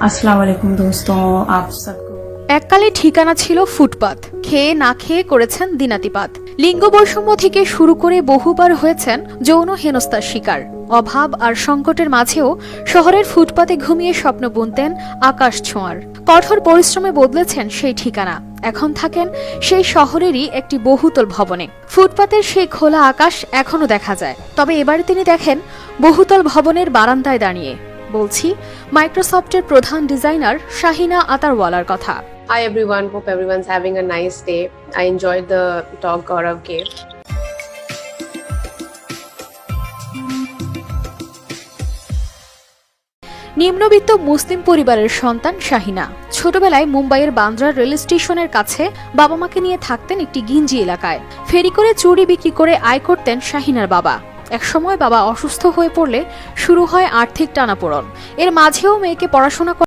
अस्सलाम वालेकुम दोस्तों, आप सबको এককালে ঠিকানা ছিল ফুটপাত। খেয়ে না খেয়ে করেছেন দিনাতিপাত। লিঙ্গ বৈষম্য থেকে শুরু করে বহুবার হয়েছেন যৌন হেনস্থার শিকার। অভাব আর সংকটের মাঝেও শহরের ফুটপাতে ঘুমিয়ে স্বপ্ন বুনতেন আকাশ ছোঁয়ার। কঠোর পরিশ্রমে বদলেছেন সেই ঠিকানা। এখন থাকেন সেই শহরেরই একটি বহুতল ভবনে। ফুটপাতের সেই খোলা আকাশ এখনো দেখা যায়, তবে এবারে তিনি দেখেন বহুতল ভবনের বারান্দায় দাঁড়িয়ে। বলছি মাইক্রোসফটের প্রধান ডিজাইনার শাহিনা আতারওয়ালার কথা। Hi everyone, hope everyone's having a nice day. I enjoyed the talk Gaurav gave. নিম্নবিত্ত মুসলিম পরিবারের সন্তান শাহিনা ছোটবেলায় মুম্বাইয়ের বান্দ্রা রেল স্টেশনের কাছে বাবা মাকে নিয়ে থাকতেন একটি গিঞ্জি এলাকায়। ফেরি করে চুড়ি বিক্রি করে আয় করতেন শাহিনার বাবা। একসময় বাবা অসুস্থ হয়ে পড়লে শুরু হয় আর্থিক টানাপোড়েন। এর মাঝেও মেয়েকে পড়াশোনা